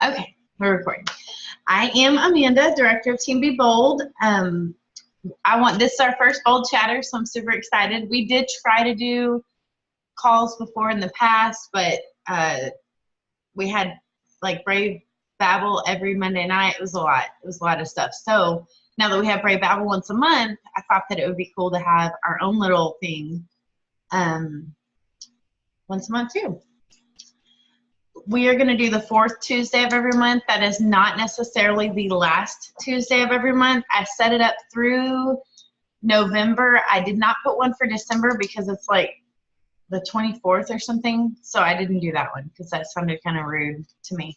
Okay, we're recording. I am Amanda, Director of Team Be Bold. This is our first Bold Chatter, so I'm super excited. We did try to do calls before in the past, but we had like Brave Babble every Monday night. It was a lot. It was a lot of stuff. So now that we have Brave Babble once a month, I thought that it would be cool to have our own little thing once a month too. We are going to do the fourth Tuesday of every month. That is not necessarily the last Tuesday of every month. I set it up through November. I did not put one for December because it's like the 24th or something. So I didn't do that one because that sounded kind of rude to me.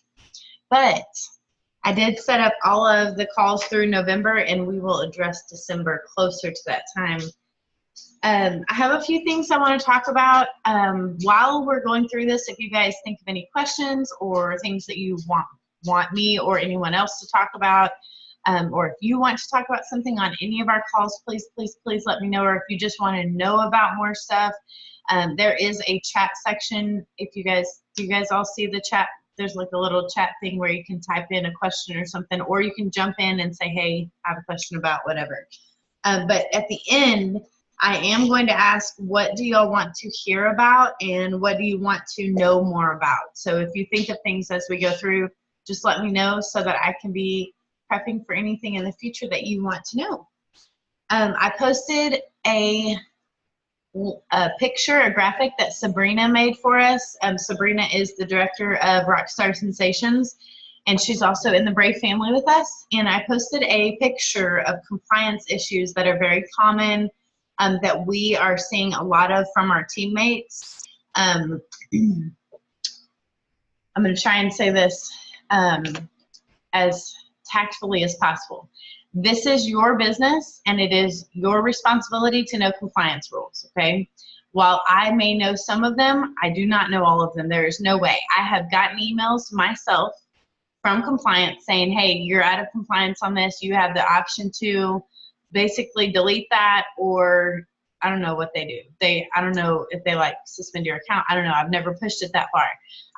But I did set up all of the calls through November, and we will address December closer to that time. I have a few things I want to talk about while we're going through this. If you guys think of any questions or things that you want me or anyone else to talk about, or if you want to talk about something on any of our calls, please let me know. Or if you just want to know about more stuff, there is a chat section. Do you guys all see the chat? There's like a little chat thing where you can type in a question or something, or you can jump in and say, hey, I have a question about whatever. But at the end, I am going to ask, what do y'all want to hear about and what do you want to know more about? So if you think of things as we go through, just let me know so that I can be prepping for anything in the future that you want to know. I posted a picture, a graphic that Sabrina made for us. Sabrina is the director of Rockstar Sensations, and she's also in the Brave family with us. And I posted a picture of compliance issues that are very common that we are seeing a lot of from our teammates. I'm going to try and say this as tactfully as possible. This is your business, and it is your responsibility to know compliance rules, okay? While I may know some of them, I do not know all of them. There is no way. I have gotten emails myself from compliance saying, hey, you're out of compliance on this. You have the option to basically delete that, or I don't know what they do. I don't know if they like suspend your account. I don't know. I've never pushed it that far.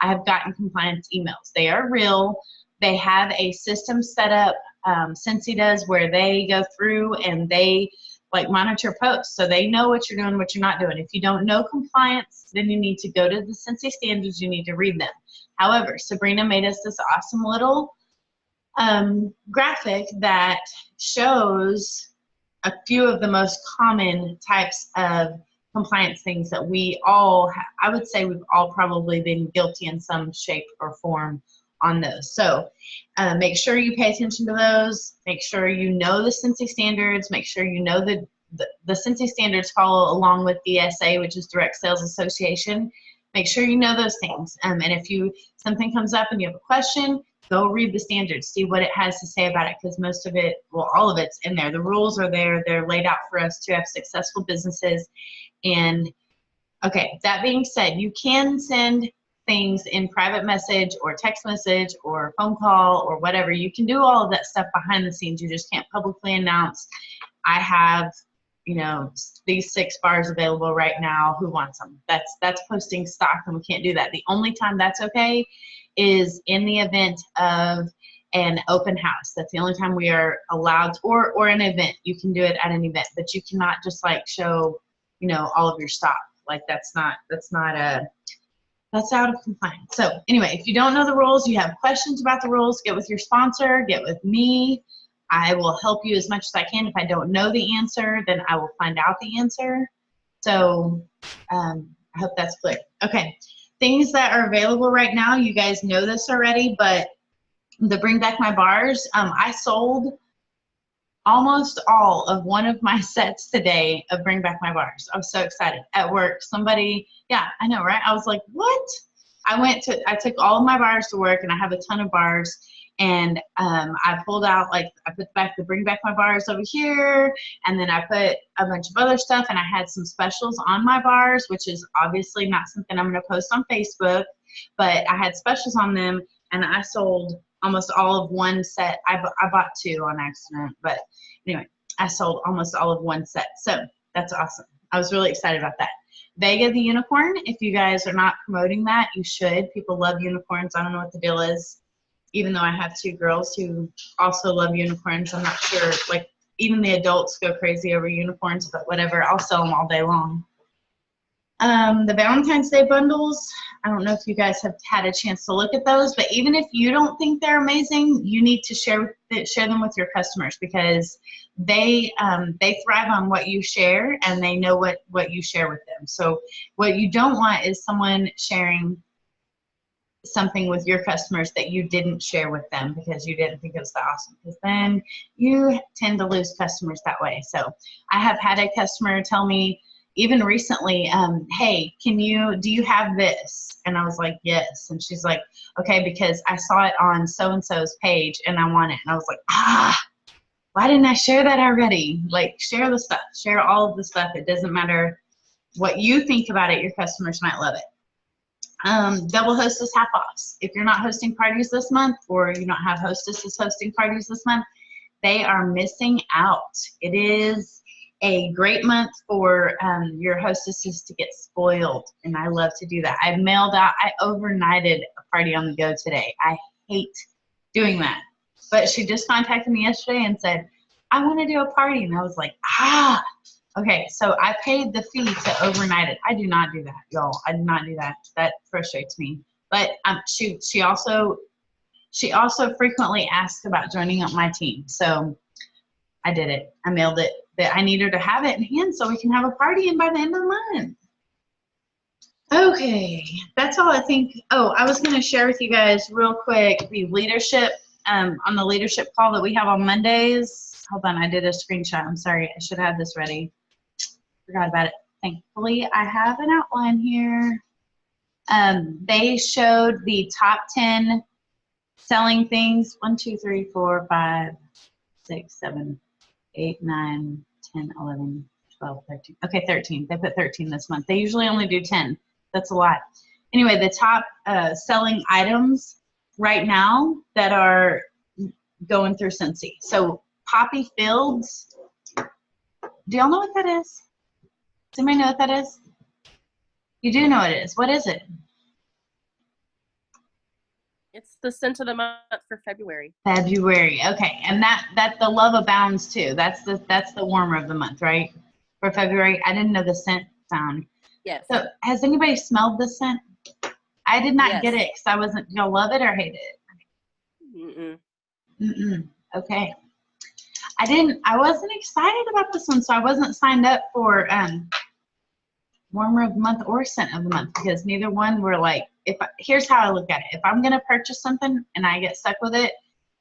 I have gotten compliance emails. They are real. They have a system set up, Cincy does, where they go through and they like monitor posts. So they know what you're doing, what you're not doing. If you don't know compliance, then you need to go to the Cincy standards. You need to read them. However, Sabrina made us this awesome little graphic that shows a few of the most common types of compliance things that we all, I would say we've all probably been guilty in some shape or form on those. So make sure you pay attention to those. Make sure you know the Cincy standards. Make sure you know the Cincy standards follow along with DSA, which is Direct Sales Association. Make sure you know those things. And if something comes up and you have a question, go read the standards, see what it has to say about it, because most of it, well, all of it's in there. The rules are there. They're laid out for us to have successful businesses. And okay, that being said, you can send things in private message or text message or phone call or whatever. You can do all of that stuff behind the scenes. You just can't publicly announce, I have, these 6 bars available right now. Who wants them? That's posting stock, and we can't do that. The only time that's okay is in the event of an open house. That's the only time we are allowed, or an event. You can do it at an event, but you cannot just like show, all of your stock. Like that's out of compliance. So anyway, if you don't know the rules, you have questions about the rules, get with your sponsor, get with me. I will help you as much as I can. If I don't know the answer, then I will find out the answer. So I hope that's clear. Okay, things that are available right now, you guys know this already, but the Bring Back My Bars, I sold almost all of one of my sets today of Bring Back My Bars. I was so excited. At work, somebody, yeah, I know, right? I was like, what? I took all of my bars to work, and I have a ton of bars, and I pulled out, I put back the Bring Back My Bars over here, and then I put a bunch of other stuff, and I had some specials on my bars, which is obviously not something I'm going to post on Facebook, but I had specials on them, and I sold almost all of one set. I bought 2 on accident, but anyway, I sold almost all of one set, so that's awesome. I was really excited about that. Vega the unicorn, if you guys are not promoting that, you should. People love unicorns. I don't know what the deal is. even though I have 2 girls who also love unicorns. I'm not sure, like, even the adults go crazy over unicorns, but whatever, I'll sell them all day long. The Valentine's Day bundles, I don't know if you guys have had a chance to look at those, but even if you don't think they're amazing, you need to share them with your customers, because they thrive on what you share, and they know what you share with them. So what you don't want is someone sharing something with your customers that you didn't share with them because you didn't think it was that awesome, because then you tend to lose customers that way. So I have had a customer tell me, even recently, hey, do you have this? And I was like, yes. And she's like, okay, because I saw it on so-and-so's page and I want it. And I was like, why didn't I share that already? Like, share the stuff, share all of the stuff. It doesn't matter what you think about it, your customers might love it. Double hostess half-offs. If you're not hosting parties this month, or you don't have hostesses hosting parties this month, they are missing out. It is a great month for your hostesses to get spoiled, and I love to do that. I overnighted a party on the go today. I hate doing that, but she just contacted me yesterday and said, I want to do a party, and I was like, okay, so I paid the fee to overnight it. I do not do that, y'all. I do not do that. That frustrates me. But she also frequently asks about joining up my team, so I did it. I mailed it. But I need her to have it in hand so we can have a party in by the end of the month. Okay, that's all I think. Oh, I was going to share with you guys real quick the leadership, on the leadership call that we have on Mondays. Hold on, I did a screenshot. I'm sorry, I should have this ready. Forgot about it. Thankfully, I have an outline here. They showed the top 10 selling things. 1, 2, 3, 4, 5, 6, 7, 8, 9, 10, 11, 12, 13. Okay, 13. They put 13 this month. They usually only do 10. That's a lot. Anyway, the top selling items right now that are going through Cincy. So Poppy Fields. Do y'all know what that is? Does anybody know what that is? You do know what it is. What is it? It's the scent of the month for February. February, okay, and that the love abounds too. That's the warmer of the month, right? For February, I didn't know the scent sound. Yes. So has anybody smelled the scent? I did not get it because I wasn't. Y'all love it or hate it? Okay. I wasn't excited about this one, so I wasn't signed up for warmer of the month or scent of the month, because neither one were like, here's how I look at it. If I'm going to purchase something and I get stuck with it,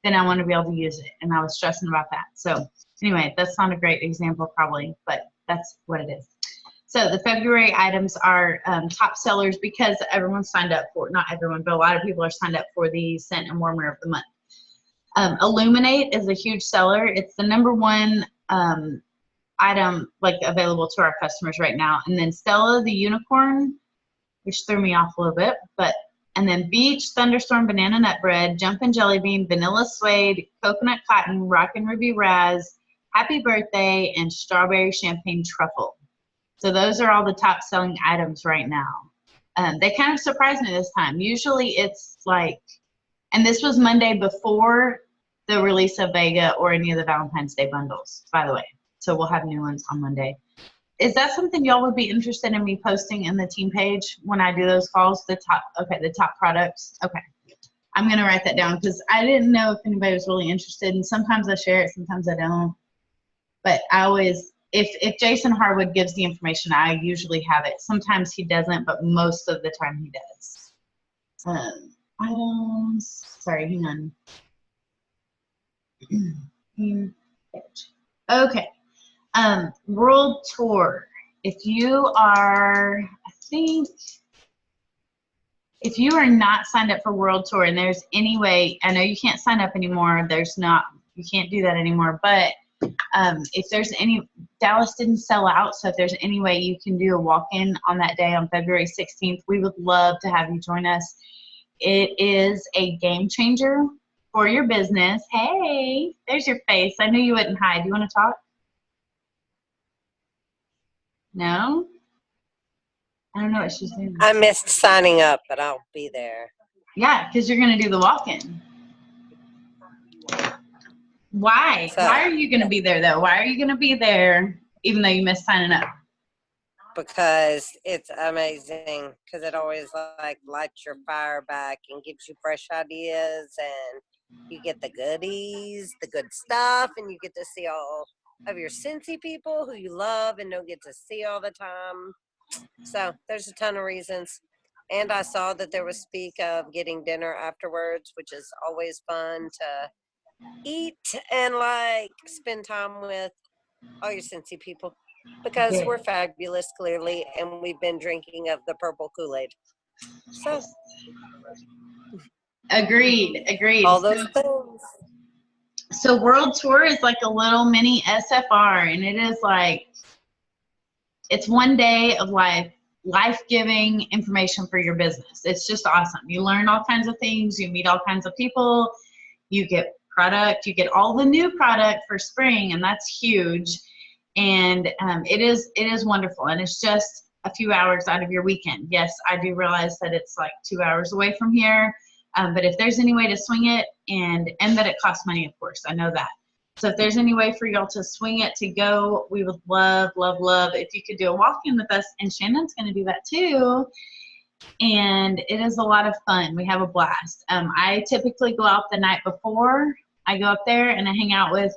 then I want to be able to use it. And I was stressing about that. So anyway, that's not a great example probably, but that's what it is. So the February items are top sellers because everyone's signed up for, not everyone, but a lot of people are signed up for the scent and warmer of the month. Illuminate is a huge seller. It's the #1 item like available to our customers right now. And then Stella the Unicorn, which threw me off a little bit, and then Beach, Thunderstorm, Banana Nut Bread, Jumpin' Jelly Bean, Vanilla Suede, Coconut Cotton, Rockin' Ruby Raz, Happy Birthday, and Strawberry Champagne Truffle. So those are all the top selling items right now. They kind of surprised me this time. Usually it's like, and this was Monday before the release of Vega or any of the Valentine's Day bundles, by the way. So we'll have new ones on Monday. Is that something y'all would be interested in me posting in the team page when I do those calls? The top products. Okay. I'm going to write that down because I didn't know if anybody was really interested. And sometimes I share it, sometimes I don't. But I always, if Jason Harwood gives the information, I usually have it. Sometimes he doesn't, but most of the time he does. Items. Sorry, hang on. Okay. World Tour. If you are, if you are not signed up for World Tour and there's any way, I know you can't sign up anymore, you can't do that anymore, but if there's any, Dallas didn't sell out, so if there's any way you can do a walk-in on that day on February 16th, we would love to have you join us. It is a game changer for your business. Hey, there's your face. I knew you wouldn't hide. Do you want to talk? No? I don't know what she's doing. I missed signing up, but I'll be there. Yeah, because you're going to do the walk-in. Why? So, Why are you going to be there, though? Why are you going to be there even though you missed signing up? because it's amazing, because it always like lights your fire back and gives you fresh ideas, and you get the goodies, the good stuff, and you get to see all of your Cincy people who you love and don't get to see all the time. So there's a ton of reasons. And I saw that there was speak of getting dinner afterwards, which is always fun to eat and like spend time with all your Cincy people, because Yeah. we're fabulous, clearly, and we've been drinking of the purple Kool-Aid. So Agreed. all those things. So World Tour is like a little mini SFR, and it is like, it's one day of life-giving information for your business. It's just awesome. You learn all kinds of things. You meet all kinds of people. You get product. You get all the new product for spring, and that's huge. And it is wonderful, and it's just a few hours out of your weekend. Yes, I do realize that it's like 2 hours away from here, but if there's any way to swing it, and that it costs money, of course, I know that. So if there's any way for y'all to swing it to go, we would love if you could do a walk-in with us, and Shannon's going to do that too. And it is a lot of fun. We have a blast. I typically go out the night before. I go up there and I hang out with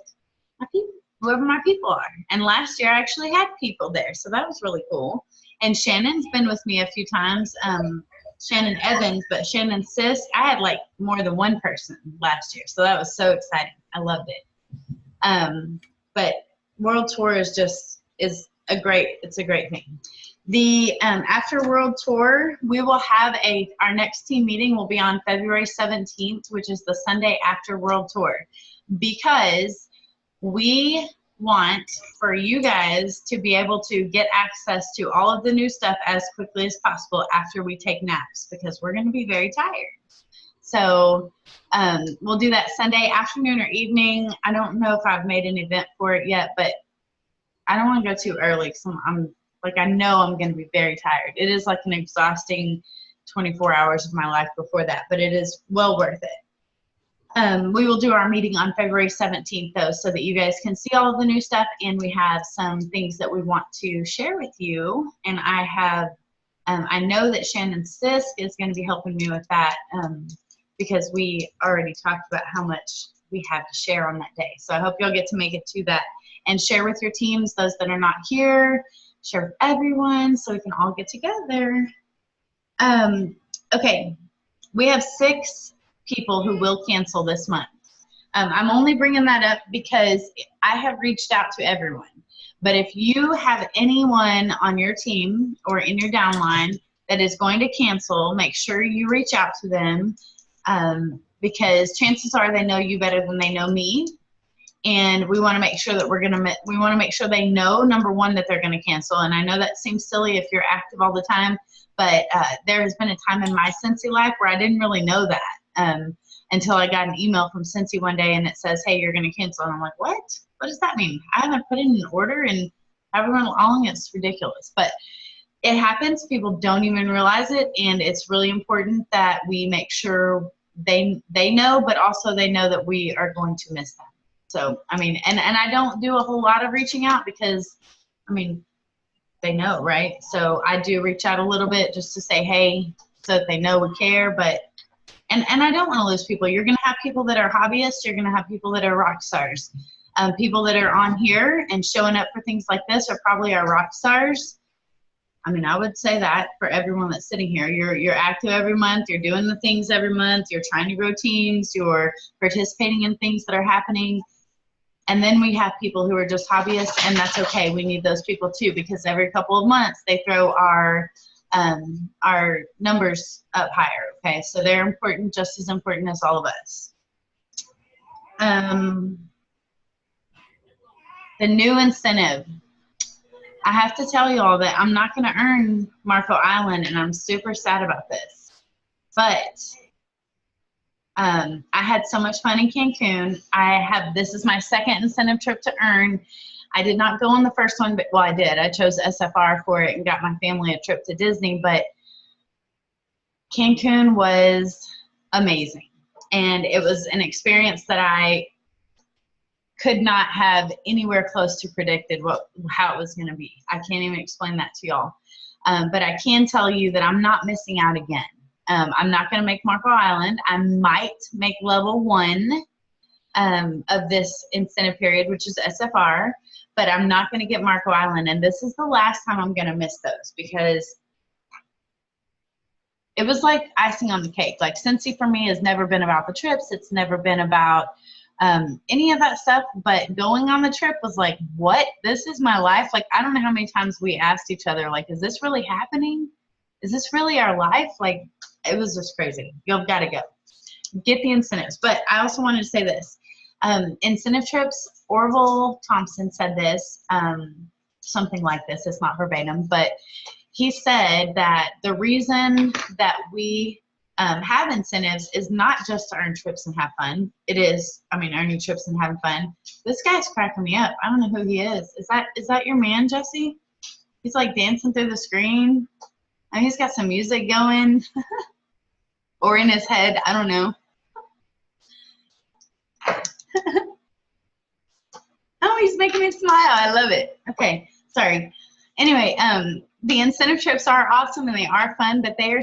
my people, whoever my people are. And last year I actually had people there, so that was really cool. And Shannon's been with me a few times. Shannon Evans, but Shannon Sis, I had like more than one person last year, so that was so exciting. I loved it. But World Tour is a great thing. The after World Tour, we will have our next team meeting will be on February 17th, which is the Sunday after World Tour, because we want for you guys to be able to get access to all of the new stuff as quickly as possible after we take naps, because we're going to be very tired. So we'll do that Sunday afternoon or evening. I don't know if I've made an event for it yet, but I don't want to go too early, because I know I'm going to be very tired. It is like an exhausting 24 hours of my life before that, but it is well worth it. We will do our meeting on February 17th, though, so that you guys can see all of the new stuff, and we have some things that we want to share with you. And I know that Shannon Sisk is going to be helping me with that, because we already talked about how much we have to share on that day. So I hope you'll get to make it to that and share with your teams, those that are not here, share with everyone so we can all get together. Okay, we have 6 people who will cancel this month. I'm only bringing that up because I have reached out to everyone. But if you have anyone on your team or in your downline that is going to cancel, make sure you reach out to them, because chances are they know you better than they know me. And we want to make sure that we want to make sure they know, number one, that they're going to cancel. And I know that seems silly if you're active all the time, but there has been a time in my Cincy life where I didn't really know that until I got an email from Cincy one day, and it says, hey, you're going to cancel. And I'm like, what? What does that mean? I haven't put in an order and however long. It's ridiculous. But it happens. People don't even realize it, and it's really important that we make sure they know, but also they know that we are going to miss them. So, I mean, and I don't do a whole lot of reaching out because, I mean, they know, right? So I do reach out a little bit just to say, hey, so that they know we care, but, and I don't want to lose people. You're going to have people that are hobbyists. You're going to have people that are rock stars. People that are on here and showing up for things like this are probably our rock stars. I mean, I would say that for everyone that's sitting here. You're active every month. You're doing the things every month. You're trying to grow teams. You're participating in things that are happening. And then we have people who are just hobbyists, and that's okay. We need those people too, because every couple of months they throw our numbers up higher. Okay, so they're important, just as important as all of us. The new incentive. I have to tell you all that I'm not going to earn Marco Island, and I'm super sad about this. But I had so much fun in Cancun. This is my second incentive trip to earn. I did not go on the first one, but well, I did. I chose SFR for it and got my family a trip to Disney. But Cancun was amazing, and it was an experience that I could not have anywhere close to predicted how it was going to be. I can't even explain that to y'all. But I can tell you that I'm not missing out again. I'm not going to make Marco Island. I might make level 1 of this incentive period, which is SFR, but I'm not going to get Marco Island. And this is the last time I'm going to miss those, because it was like icing on the cake. Like, Cincy for me has never been about the trips. It's never been about any of that stuff. But going on the trip was like, what? This is my life? Like, I don't know how many times we asked each other, like, is this really happening? Is this really our life? Like, it was just crazy. You've got to go. Get the incentives. But I also wanted to say this. Incentive trips, Orville Thompson said this, something like this. It's not verbatim, but he said that the reason that we have incentives is not just to earn trips and have fun. It is, I mean, earning trips and having fun. This guy's cracking me up. I don't know who he is. Is that your man, Jesse? He's like dancing through the screen. And he's got some music going or in his head. I don't know. Oh, he's making me smile. I love it. Okay, sorry. Anyway, the incentive trips are awesome and they are fun, but they are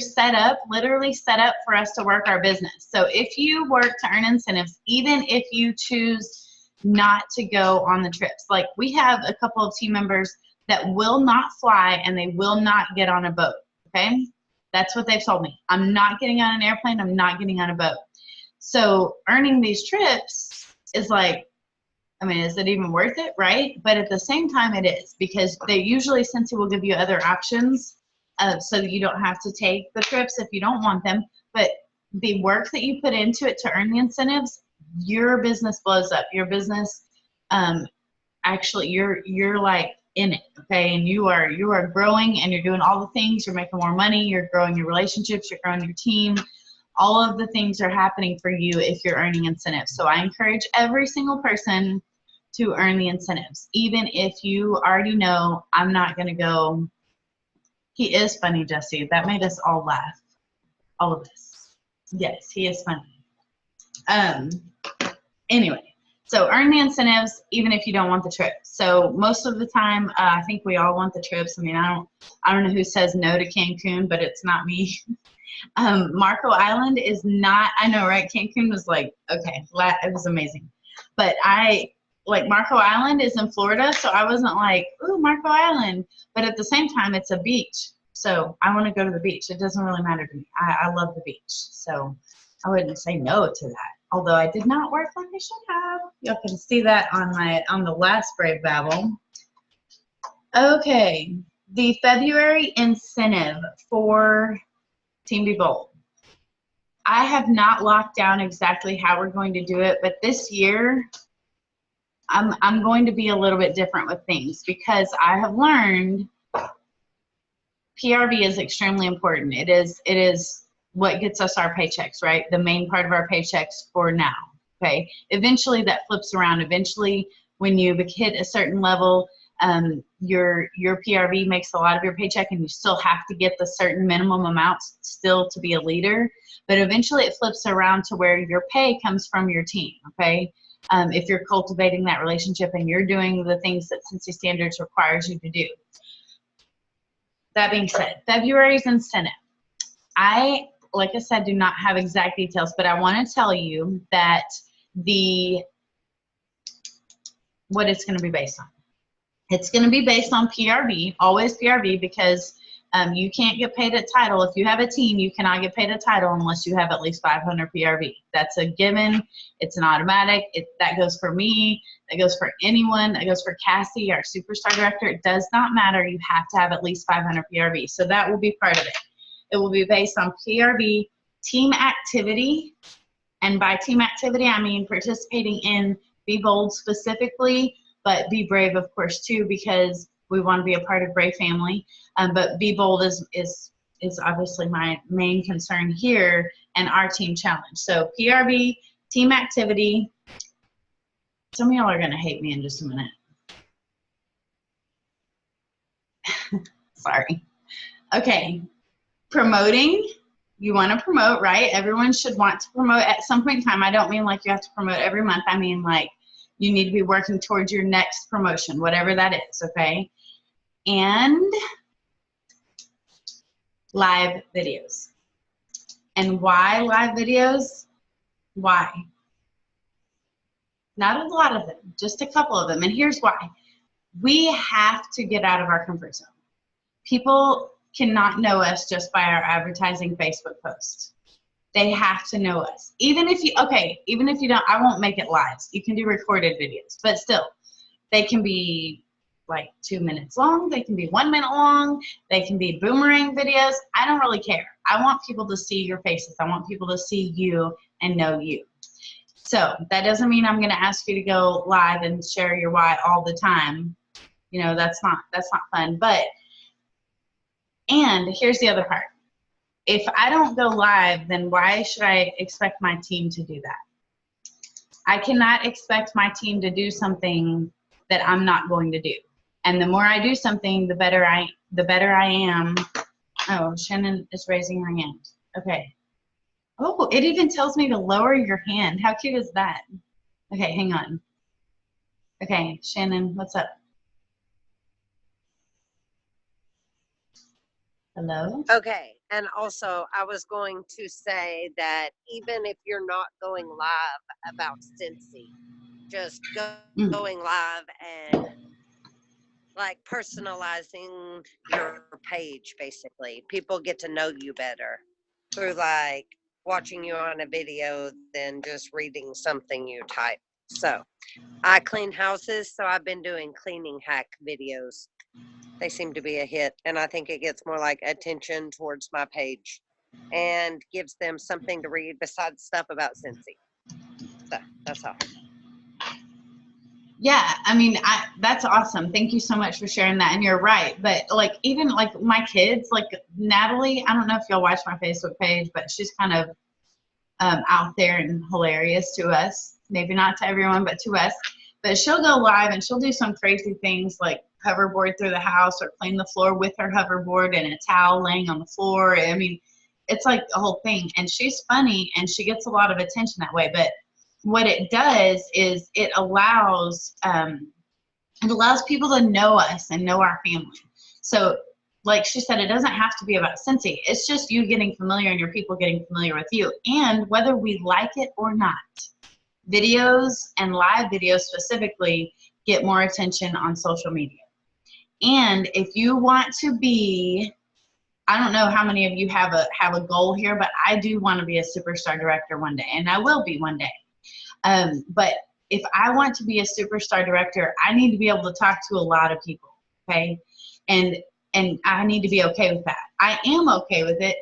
literally set up for us to work our business. So if you work to earn incentives, even if you choose not to go on the trips, like we have a couple of team members that will not fly and they will not get on a boat, okay? That's what they've told me. I'm not getting on an airplane. I'm not getting on a boat. So earning these trips is like, I mean, is it even worth it, right? But at the same time, it is, because they usually, Cincy will give you other options so that you don't have to take the trips if you don't want them. But the work that you put into it to earn the incentives, your business blows up. Your business, actually, you're like in it, okay? And you are growing and you're doing all the things. You're making more money. You're growing your relationships. You're growing your team. All of the things are happening for you if you're earning incentives. So I encourage every single person to earn the incentives, even if you already know I'm not going to go. He is funny, Jesse. That made us all laugh. All of us. Yes, he is funny. Anyway, so earn the incentives even if you don't want the trip. So most of the time, I think we all want the trips. I mean, I don't know who says no to Cancun, but it's not me. Marco Island is not, I know, right? Cancun was like, okay, it was amazing. But like Marco Island is in Florida, so I wasn't like, ooh, Marco Island. But at the same time, it's a beach. So I want to go to the beach. It doesn't really matter to me. I love the beach. So I wouldn't say no to that. Although I did not work like I should have. Y'all can see that on the last Brave Babble. Okay. The February incentive for Team Be Bold. I have not locked down exactly how we're going to do it, but this year I'm going to be a little bit different with things, because I have learned PRV is extremely important. It is what gets us our paychecks, right? The main part of our paychecks for now, okay? Eventually that flips around. Eventually when you hit a certain level, your PRV makes a lot of your paycheck, and you still have to get the certain minimum amounts still to be a leader. But eventually it flips around to where your pay comes from your team, okay? If you're cultivating that relationship and you're doing the things that Cincy Standards requires you to do. That being said, February's incentive. Like I said, do not have exact details, but I want to tell you that what it's going to be based on. It's going to be based on PRV, always PRV, because you can't get paid at title. If you have a team, you cannot get paid a title unless you have at least 500 PRV. That's a given. It's an automatic. That goes for me. That goes for anyone. That goes for Cassie, our superstar director. It does not matter. You have to have at least 500 PRV. So that will be part of it. It will be based on PRV, team activity. And by team activity, I mean participating in Be Bold specifically, but Be Brave, of course, too, because we want to be a part of Brave family. But Be Bold is obviously my main concern here, and our team challenge. So PRV, team activity. Some of y'all are going to hate me in just a minute. Sorry. Okay. Promoting. You want to promote, right? Everyone should want to promote at some point in time. I don't mean like you have to promote every month. I mean like You need to be working towards your next promotion, whatever that is, okay? And live videos. And why live videos? Why? Not a lot of them, just a couple of them. And here's why. We have to get out of our comfort zone. People cannot know us just by our advertising Facebook posts. They have to know us. Even if you don't, I won't make it live. You can do recorded videos, but still, they can be like 2 minutes long. They can be 1 minute long. They can be boomerang videos. I don't really care. I want people to see your faces. I want people to see you and know you. So that doesn't mean I'm going to ask you to go live and share your why all the time. You know, that's not fun. And here's the other part. If I don't go live, then why should I expect my team to do that? I cannot expect my team to do something that I'm not going to do. And the more I do something, the better I am. Oh, Shannon is raising her hand. Okay. Oh, it even tells me to lower your hand. How cute is that? Okay, hang on. Okay, Shannon, what's up? Hello? Okay, and also I was going to say that even if you're not going live about Cincy, just going live and like personalizing your page, basically. People get to know you better through like watching you on a video than just reading something you type. So I clean houses, so I've been doing cleaning hack videos. They seem to be a hit, and I think it gets more like attention towards my page and gives them something to read besides stuff about Cincy. So that's all. Yeah, I mean, that's awesome. Thank you so much for sharing that. And you're right. But like, even like my kids, like Natalie, I don't know if y'all watch my Facebook page, but she's kind of out there and hilarious to us. Maybe not to everyone, but to us. But she'll go live and she'll do some crazy things like hoverboard through the house or clean the floor with her hoverboard and a towel laying on the floor. I mean, it's like the whole thing. And she's funny and she gets a lot of attention that way. But what it does is it allows people to know us and know our family. So like she said, it doesn't have to be about Cincy. It's just you getting familiar and your people getting familiar with you. And whether we like it or not, videos and live videos specifically get more attention on social media. And if you want to be, I don't know how many of you have a goal here, but I do want to be a superstar director one day, and I will be one day. But if I want to be a superstar director, I need to be able to talk to a lot of people, okay? And I need to be okay with that. I am okay with it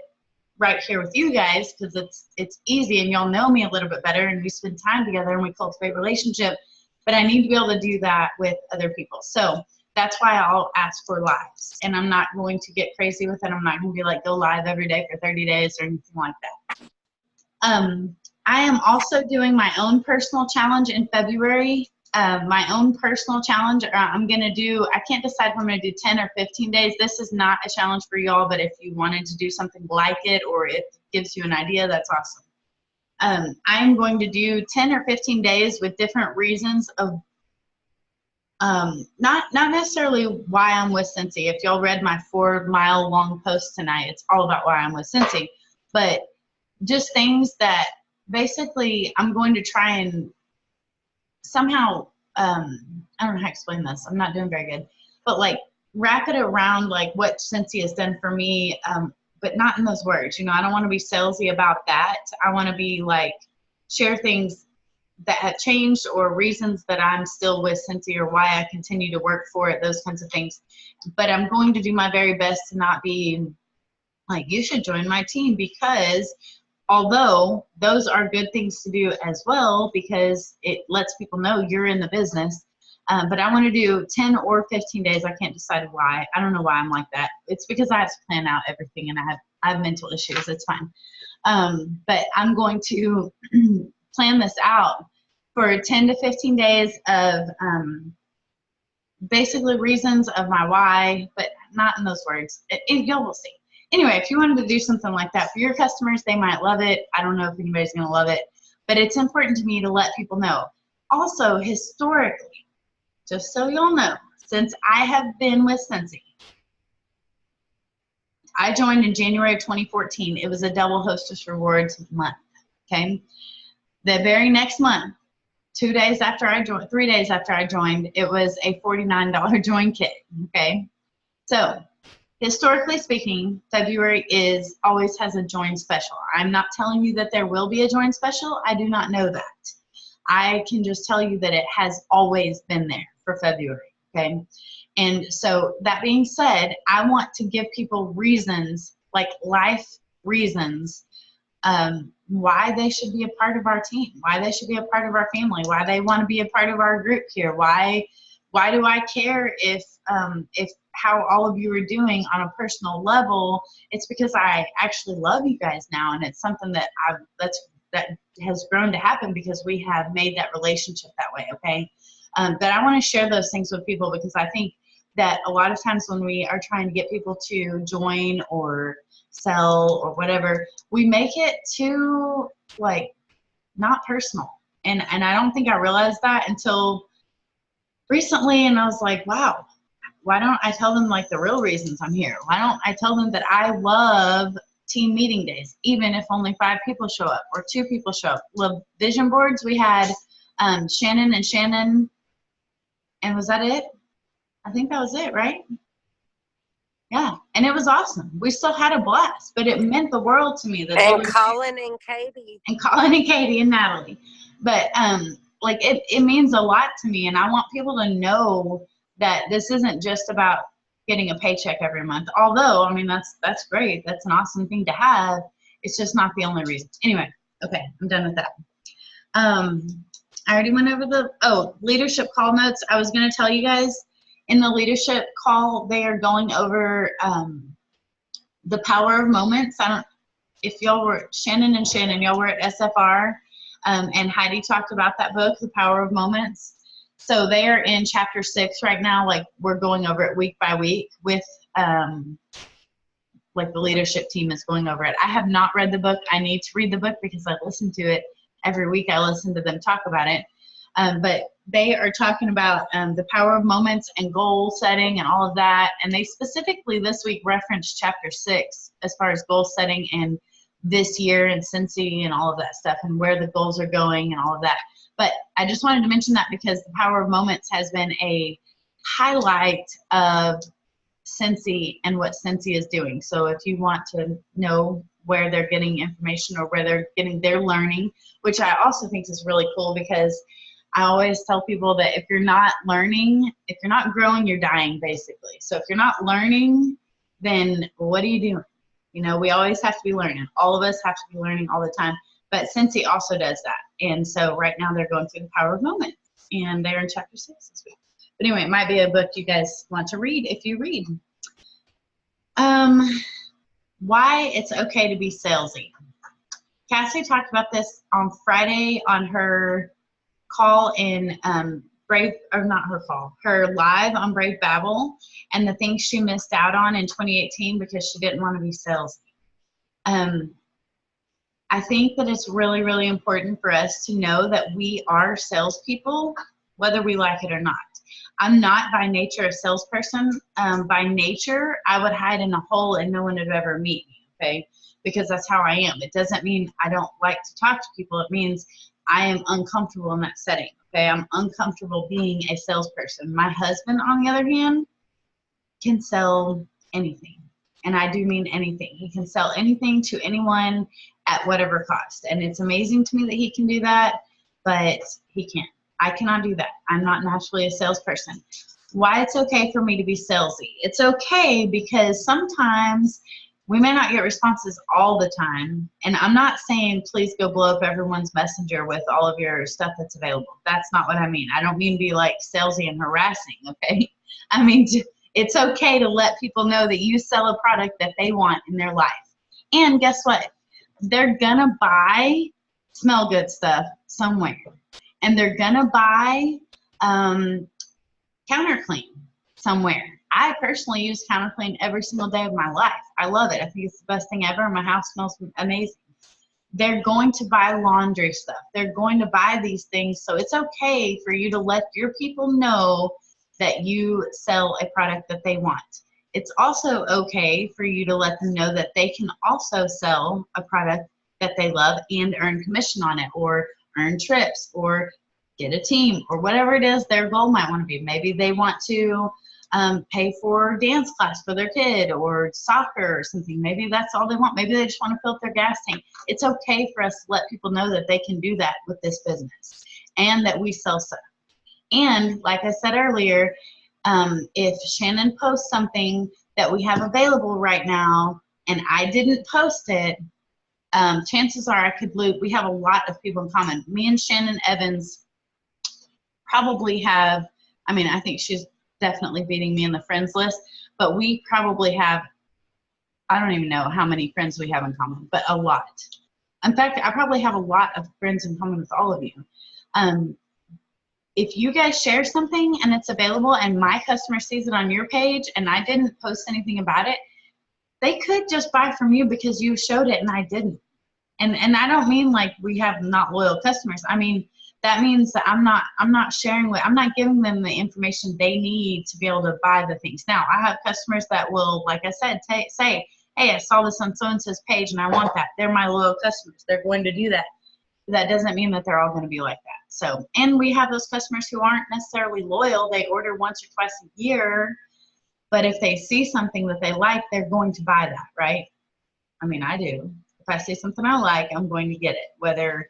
right here with you guys because it's easy and y'all know me a little bit better and we spend time together and we cultivate relationship, but I need to be able to do that with other people. So that's why I'll ask for lives, and I'm not going to get crazy with it. I'm not going to be like go live every day for 30 days or anything like that. I am also doing my own personal challenge in February. My own personal challenge, I'm going to do, I can't decide if I'm going to do 10 or 15 days. This is not a challenge for y'all, but if you wanted to do something like it or it gives you an idea, that's awesome. I'm going to do 10 or 15 days with different reasons of, not necessarily why I'm with Cincy. If y'all read my 4-mile long post tonight, it's all about why I'm with Cincy. But just things that basically I'm going to try and somehow, I don't know how to explain this. I'm not doing very good. But like wrap it around like what Cincy has done for me, but not in those words. You know, I don't want to be salesy about that. I want to be like share things that have changed or reasons that I'm still with Cincy or why I continue to work for it, those kinds of things. But I'm going to do my very best to not be like, you should join my team, because although those are good things to do as well, because it lets people know you're in the business. But I want to do 10 or 15 days. I can't decide why. I don't know why I'm like that. It's because I have to plan out everything and I have mental issues. It's fine. But I'm going to plan this out for 10 to 15 days of basically reasons of my why, but not in those words. Y'all will see. Anyway, if you wanted to do something like that for your customers, they might love it. I don't know if anybody's going to love it, but it's important to me to let people know. Also, historically, just so you'll know, since I have been with Cincy, I joined in January of 2014. It was a double hostess rewards month, okay? The very next month, 2 days after I joined, 3 days after I joined, it was a $49 join kit, okay? So, historically speaking, February always has a join special. I'm not telling you that there will be a join special. I do not know that. I can just tell you that it has always been there for February, okay? And so that being said, I want to give people reasons, like life reasons, why they should be a part of our team, why they should be a part of our family, why they want to be a part of our group here, why do I care if how all of you are doing on a personal level. It's because I actually love you guys now, and it's something that that has grown to happen because we have made that relationship that way, okay? But I want to share those things with people because I think that a lot of times when we are trying to get people to join or sell or whatever, we make it too, like, not personal. And I don't think I realized that until recently, and I was like, wow, why don't I tell them, like, the real reasons I'm here? Why don't I tell them that I love team meeting days, even if only 5 people show up or 2 people show up? Love vision boards. We had Shannon, and was that it? I think that was it, right? Yeah, and it was awesome. We still had a blast, but it meant the world to me that and Colin and Katie and Natalie. But like it means a lot to me, and I want people to know that this isn't just about getting a paycheck every month. Although, I mean, that's great. That's an awesome thing to have. It's just not the only reason. Anyway, okay, I'm done with that. I already went over the leadership call notes. I was going to tell you guys in the leadership call, they are going over the power of moments. If y'all were, Shannon, y'all were at SFR, and Heidi talked about that book, The Power of Moments. So they are in chapter 6 right now. Like, we're going over it week by week with, like, the leadership team is going over it. I have not read the book. I need to read the book because I listen to it every week. I listen to them talk about it. But they are talking about the power of moments and goal setting and all of that. And they specifically this week referenced chapter 6 as far as goal setting and this year and Cincy and all of that stuff and where the goals are going and all of that. But I just wanted to mention that because the power of moments has been a highlight of Cincy and what Cincy is doing. So if you want to know where they're getting information or where they're getting their learning, which I also think is really cool because I always tell people that if you're not learning, if you're not growing, you're dying, basically. So if you're not learning, then what are you doing? You know, we always have to be learning. All of us have to be learning all the time. But Cincy also does that. And so right now they're going through the power of moments. And they're in chapter 6 this week. But anyway, it might be a book you guys want to read if you read. Why it's okay to be salesy. Cassie talked about this on Friday on her call in her live on Brave Babel, and the things she missed out on in 2018 because she didn't want to be salesy. I think that it's really, really important for us to know that we are salespeople, whether we like it or not. I'm not by nature a salesperson. By nature, I would hide in a hole and no one would ever meet me, okay? Because that's how I am. It doesn't mean I don't like to talk to people. It means I am uncomfortable in that setting, okay? I'm uncomfortable being a salesperson. My husband, on the other hand, can sell anything. And I do mean anything. He can sell anything to anyone at whatever cost. And it's amazing to me that he can do that, but he can't. I cannot do that. I'm not naturally a salesperson. Why it's okay for me to be salesy? It's okay because sometimes we may not get responses all the time. And I'm not saying please go blow up everyone's messenger with all of your stuff that's available. That's not what I mean. I don't mean to be like salesy and harassing, okay? I mean, it's okay to let people know that you sell a product that they want in their life. And guess what? They're gonna buy smell good stuff somewhere. And they're gonna buy counter clean somewhere. I personally use counter clean every single day of my life. I love it. I think it's the best thing ever. My house smells amazing. they're going to buy laundry stuff. They're going to buy these things. So it's okay for you to let your people know that you sell a product that they want. It's also okay for you to let them know that they can also sell a product that they love and earn commission on it, or earn trips, or get a team, or whatever it is their goal might want to be. Maybe they want to pay for dance class for their kid, or soccer or something. Maybe that's all they want. Maybe they just want to fill up their gas tank. It's okay for us to let people know that they can do that with this business, and that we sell stuff. And like I said earlier, if Shannon posts something that we have available right now and I didn't post it, chances are I could loop. We have a lot of people in common. Me and Shannon Evans probably have, I mean, I think she's definitely beating me in the friends list, but we probably have, I don't even know how many friends we have in common, but a lot. In fact, I probably have a lot of friends in common with all of you. If you guys share something and it's available and my customer sees it on your page and I didn't post anything about it, they could just buy from you because you showed it and I didn't. And I don't mean like we have not loyal customers. I mean, that means that I'm not sharing I'm not giving them the information they need to be able to buy the things. Now, I have customers that will, like I said, say, hey, I saw this on so-and-so's page and I want that. They're my loyal customers. They're going to do that. That doesn't mean that they're all going to be like that. So, and we have those customers who aren't necessarily loyal. They order once or twice a year, but if they see something that they like, they're going to buy that, right? I mean, I do. If I see something I like, I'm going to get it, whether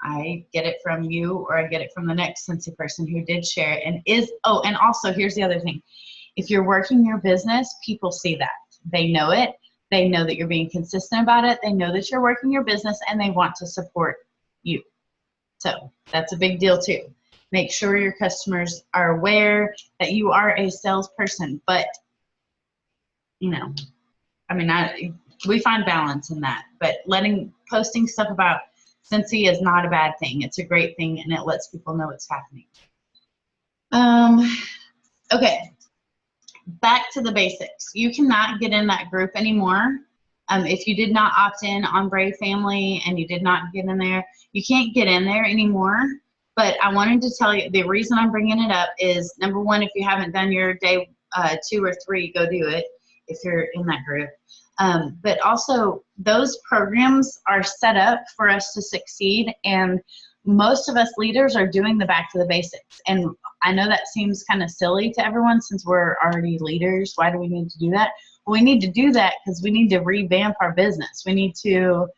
I get it from you or I get it from the next Scentsy person who did share it and is, oh, and also here's the other thing. If you're working your business, people see that. They know it. They know that you're being consistent about it. They know that you're working your business and they want to support you. So that's a big deal too. Make sure your customers are aware that you are a salesperson, but you know, I mean, we find balance in that, but posting stuff about Scentsy is not a bad thing. It's a great thing and it lets people know what's happening. Okay, back to the basics. You cannot get in that group anymore. If you did not opt in on Brave Family and you did not get in there, you can't get in there anymore. But I wanted to tell you, the reason I'm bringing it up is, number one, if you haven't done your day 2 or 3, go do it if you're in that group. But also, those programs are set up for us to succeed, and most of us leaders are doing the back to the basics. And I know that seems kind of silly to everyone since we're already leaders. Why do we need to do that? Well, we need to do that because we need to revamp our business. We need to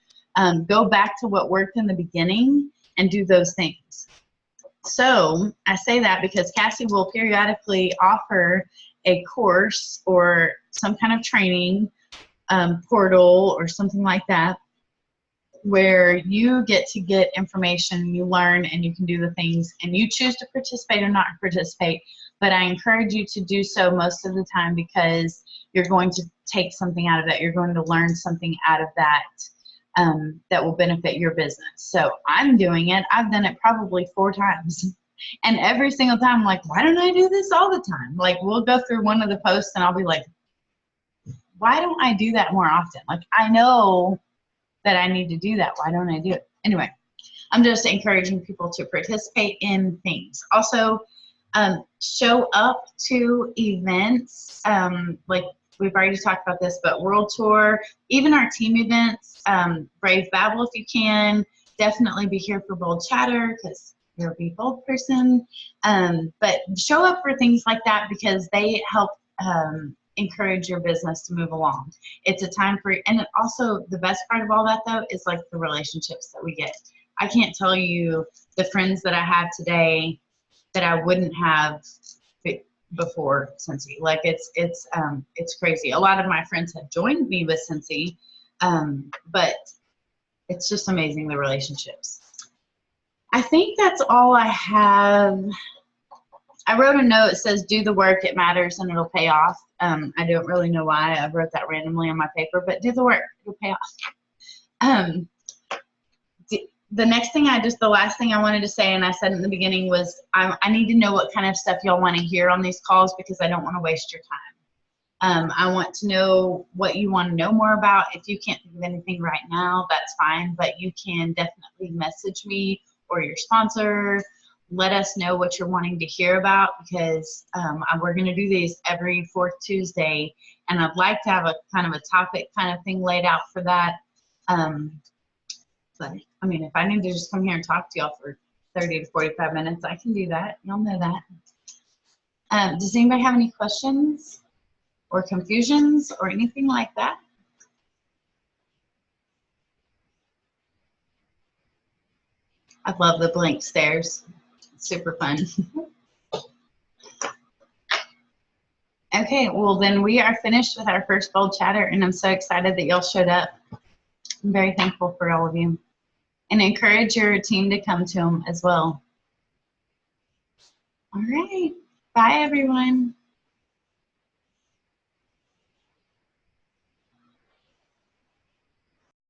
go back to what worked in the beginning and do those things. So I say that because Cassie will periodically offer a course or some kind of training portal or something like that, where you get to get information, you learn, and you can do the things, and you choose to participate or not participate. But I encourage you to do so most of the time because you're going to take something out of that. You're going to learn something out of that that will benefit your business. So I'm doing it. I've done it probably 4 times. And every single time I'm like, why don't I do this all the time? Like, we'll go through one of the posts and I'll be like, why don't I do that more often? Like, I know that I need to do that. Why don't I do it? Anyway, I'm just encouraging people to participate in things. Also, show up to events. Like we've already talked about this, but World Tour, even our team events, Brave Babble if you can. Definitely be here for Bold Chatter because you're a bold person. But show up for things like that because they help encourage your business to move along. It's a time for, and also the best part of all that though is like the relationships that we get. I can't tell you the friends that I have today that I wouldn't have before Scentsy. Like it's crazy. A lot of my friends have joined me with Scentsy, but it's just amazing, the relationships. I think that's all I have. I wrote a note that says, do the work, it matters, and it'll pay off. I don't really know why I wrote that randomly on my paper, but do the work, it'll pay off. The next thing the last thing I wanted to say, and I said in the beginning, was I need to know what kind of stuff y'all want to hear on these calls because I don't want to waste your I want to know what you want to know more about. If you can't think of anything right now, that's fine, but you can definitely message me or your sponsor. Let us know what you're wanting to hear about, because we're going to do these every fourth Tuesday, and I'd like to have a kind of a topic kind of thing laid out for that. But I mean, if I need to just come here and talk to y'all for 30 to 45 minutes, I can do that. Y'all know that. Does anybody have any questions or confusions or anything like that? I love the blank stares. It's super fun. Okay, well then we are finished with our first bold chatter, and I'm so excited that y'all showed up. I'm very thankful for all of you. And encourage your team to come to them as well. All right. Bye, everyone.